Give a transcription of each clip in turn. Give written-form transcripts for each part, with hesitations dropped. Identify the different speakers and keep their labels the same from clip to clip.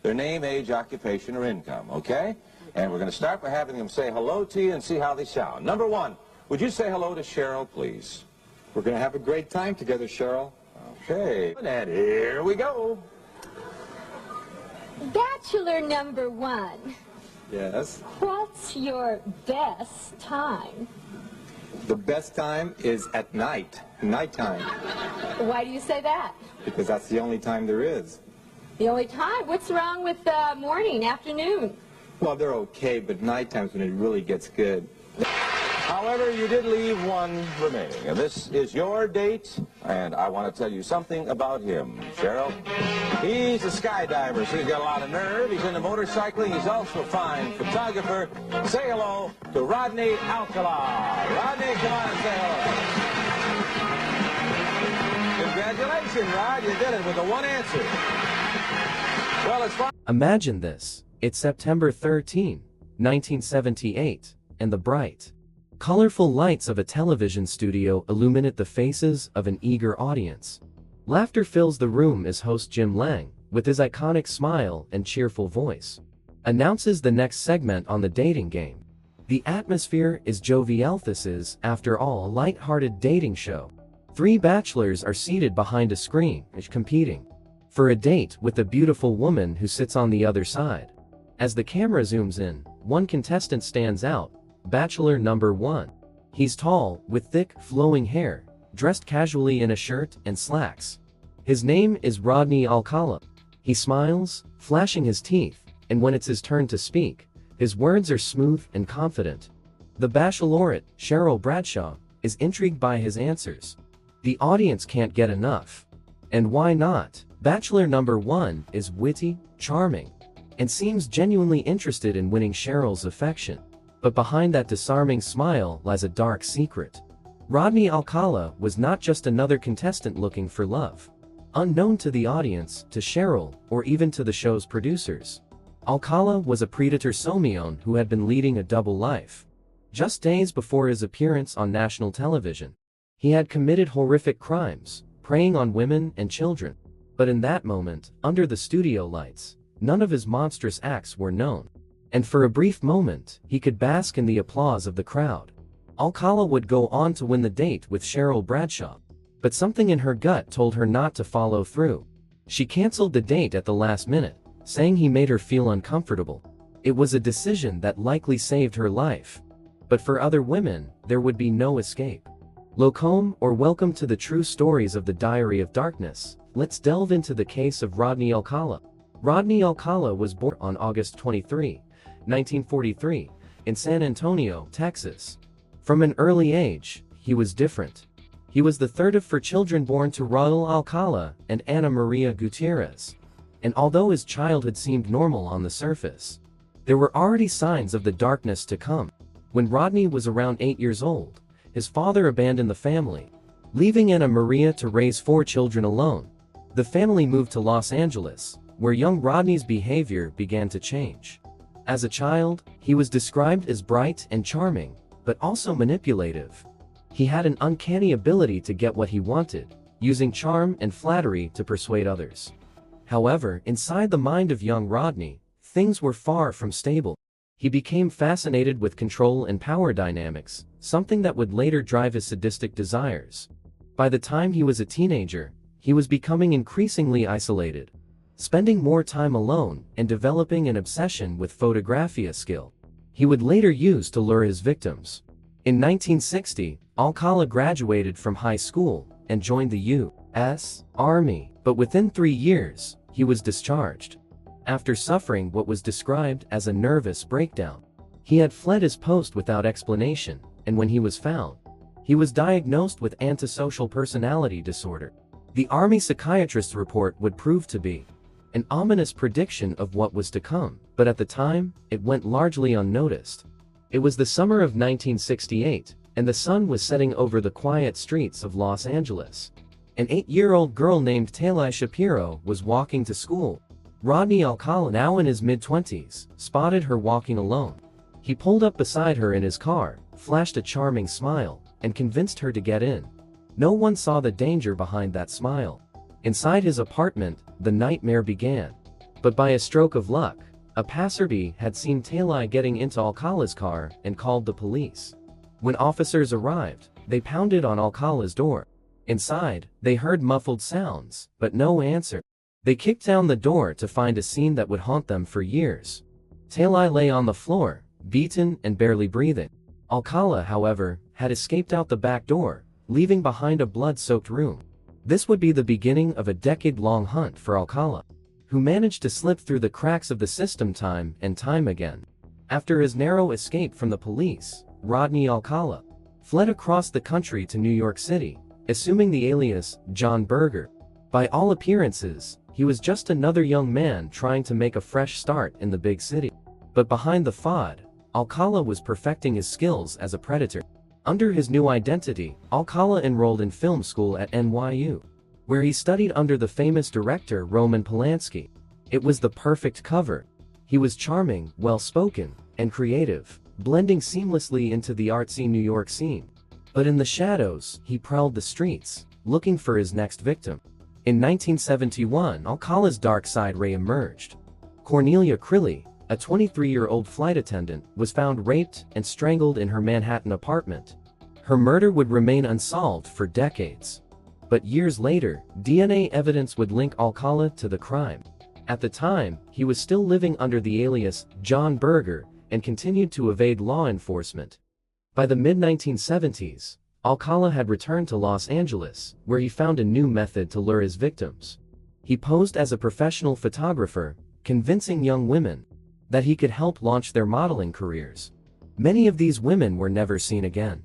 Speaker 1: their name, age, occupation, or income, okay? And we're going to start by having them say hello to you and see how they sound. Number one, would you say hello to Cheryl, please?
Speaker 2: We're going to have a great time together, Cheryl.
Speaker 1: Okay, and here we go.
Speaker 3: Bachelor number one.
Speaker 2: Yes.
Speaker 3: What's your best time?
Speaker 2: The best time is at night, nighttime,
Speaker 3: Why do you say that?
Speaker 2: because that's the only time there is.
Speaker 3: The only time? What's wrong with morning, afternoon?
Speaker 2: Well, they're okay, but nighttime's when it really gets good.
Speaker 1: However, you did leave one remaining, and this is your date, and I want to tell you something about him, Cheryl. He's a skydiver, so he's got a lot of nerve. He's into motorcycling. He's also a fine photographer. Say hello to Rodney Alcala. Rodney, come on and say hello. Congratulations, Rod. You did it with the one answer. Well, it's fun.
Speaker 4: Imagine this. It's September 13, 1978, and the bright, colorful lights of a television studio illuminate the faces of an eager audience. Laughter fills the room as host Jim Lang, with his iconic smile and cheerful voice, announces the next segment on the dating game. The atmosphere is jovial. This is, after all, a light-hearted dating show. 3 bachelors are seated behind a screen, competing for a date with a beautiful woman who sits on the other side. As the camera zooms in, one contestant stands out, Bachelor number 1. He's tall, with thick, flowing hair, dressed casually in a shirt and slacks. His name is Rodney Alcala. He smiles, flashing his teeth, and when it's his turn to speak, his words are smooth and confident. The bachelorette, Cheryl Bradshaw, is intrigued by his answers. The audience can't get enough. And why not? Bachelor number 1 is witty, charming, and seems genuinely interested in winning Cheryl's affection. But behind that disarming smile lies a dark secret. Rodney Alcala was not just another contestant looking for love. Unknown to the audience, to Cheryl, or even to the show's producers, Alcala was a predator who had been leading a double life. Just days before his appearance on national television, he had committed horrific crimes, preying on women and children. But in that moment, under the studio lights, none of his monstrous acts were known. And for a brief moment, he could bask in the applause of the crowd. Alcala would go on to win the date with Cheryl Bradshaw. But something in her gut told her not to follow through. She canceled the date at the last minute, saying he made her feel uncomfortable. It was a decision that likely saved her life. But for other women, there would be no escape. Locome, or welcome to the true stories of the Diary of Darkness. Let's delve into the case of Rodney Alcala. Rodney Alcala was born on August 23, 1943, in San Antonio, Texas. From an early age, he was different. He was the third of 4 children born to Raul Alcala and Ana Maria Gutierrez. And although his childhood seemed normal on the surface, there were already signs of the darkness to come. When Rodney was around 8 years old, his father abandoned the family, leaving Ana Maria to raise 4 children alone. The family moved to Los Angeles, where young Rodney's behavior began to change. As a child, he was described as bright and charming, but also manipulative. He had an uncanny ability to get what he wanted, using charm and flattery to persuade others. However, inside the mind of young Rodney, things were far from stable. He became fascinated with control and power dynamics, something that would later drive his sadistic desires. By the time he was a teenager, he was becoming increasingly isolated, spending more time alone and developing an obsession with photographia skill he would later use to lure his victims. In 1960, Alcala graduated from high school and joined the U.S. Army, but within 3 years, he was discharged. After suffering what was described as a nervous breakdown, he had fled his post without explanation, and when he was found, he was diagnosed with antisocial personality disorder. The Army psychiatrist's report would prove to be an ominous prediction of what was to come, but at the time, it went largely unnoticed. It was the summer of 1968, and the sun was setting over the quiet streets of Los Angeles. An 8-year-old girl named Taylor Shapiro was walking to school. Rodney Alcala, now in his mid-20s, spotted her walking alone. He pulled up beside her in his car, flashed a charming smile, and convinced her to get in. No one saw the danger behind that smile. Inside his apartment, the nightmare began. But by a stroke of luck, a passerby had seen Talai getting into Alcala's car and called the police. When officers arrived, they pounded on Alcala's door. Inside, they heard muffled sounds, but no answer. They kicked down the door to find a scene that would haunt them for years. Talai lay on the floor, beaten and barely breathing. Alcala, however, had escaped out the back door, leaving behind a blood-soaked room. This would be the beginning of a decade-long hunt for Alcala, who managed to slip through the cracks of the system time and time again. After his narrow escape from the police, Rodney Alcala fled across the country to New York City, assuming the alias John Berger. By all appearances, he was just another young man trying to make a fresh start in the big city. But behind the facade, Alcala was perfecting his skills as a predator. Under his new identity, Alcala enrolled in film school at NYU, where he studied under the famous director Roman Polanski. It was the perfect cover. He was charming, well-spoken, and creative, blending seamlessly into the artsy New York scene. But in the shadows, he prowled the streets, looking for his next victim. In 1971, Alcala's dark side re-emerged. Cornelia Crilly, a 23-year-old flight attendant, was found raped and strangled in her Manhattan apartment. Her murder would remain unsolved for decades. But years later, DNA evidence would link Alcala to the crime. At the time, he was still living under the alias John Berger and continued to evade law enforcement. By the mid-1970s, Alcala had returned to Los Angeles, where he found a new method to lure his victims. He posed as a professional photographer, convincing young women that he could help launch their modeling careers. Many of these women were never seen again.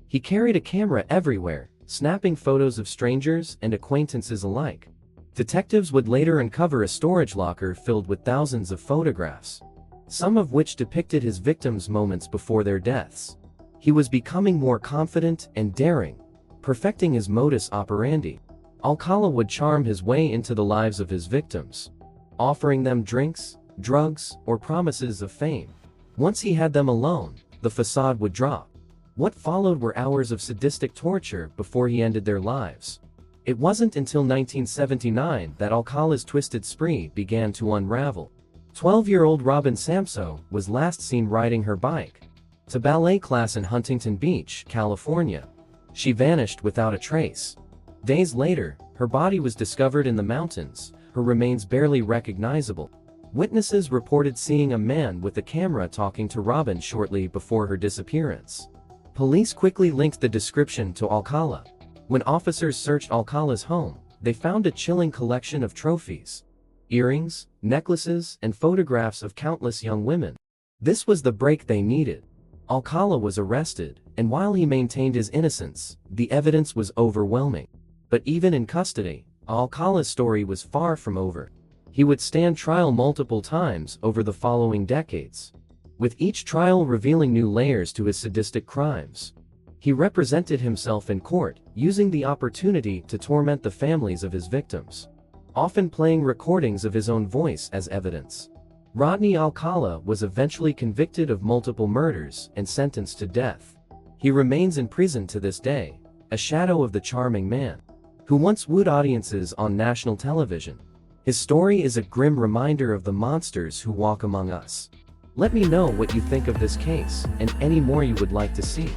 Speaker 4: He carried a camera everywhere, snapping photos of strangers and acquaintances alike. Detectives would later uncover a storage locker filled with thousands of photographs, some of which depicted his victims' moments before their deaths. He was becoming more confident and daring, perfecting his modus operandi. Alcala would charm his way into the lives of his victims, offering them drinks, drugs, or promises of fame. Once he had them alone, the facade would drop. What followed were hours of sadistic torture before he ended their lives. It wasn't until 1979 that Alcala's twisted spree began to unravel. 12-year-old Robin Samso was last seen riding her bike to ballet class in Huntington Beach, California. She vanished without a trace. Days later, her body was discovered in the mountains, her remains barely recognizable. Witnesses reported seeing a man with a camera talking to Robin shortly before her disappearance. Police quickly linked the description to Alcala. When officers searched Alcala's home, they found a chilling collection of trophies: earrings, necklaces, and photographs of countless young women. This was the break they needed. Alcala was arrested, and while he maintained his innocence, the evidence was overwhelming. But even in custody, Alcala's story was far from over. He would stand trial multiple times over the following decades, with each trial revealing new layers to his sadistic crimes. He represented himself in court, using the opportunity to torment the families of his victims, often playing recordings of his own voice as evidence. Rodney Alcala was eventually convicted of multiple murders and sentenced to death. He remains in prison to this day, a shadow of the charming man who once wooed audiences on national television. His story is a grim reminder of the monsters who walk among us. Let me know what you think of this case and any more you would like to see.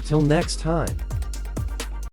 Speaker 4: Till next time.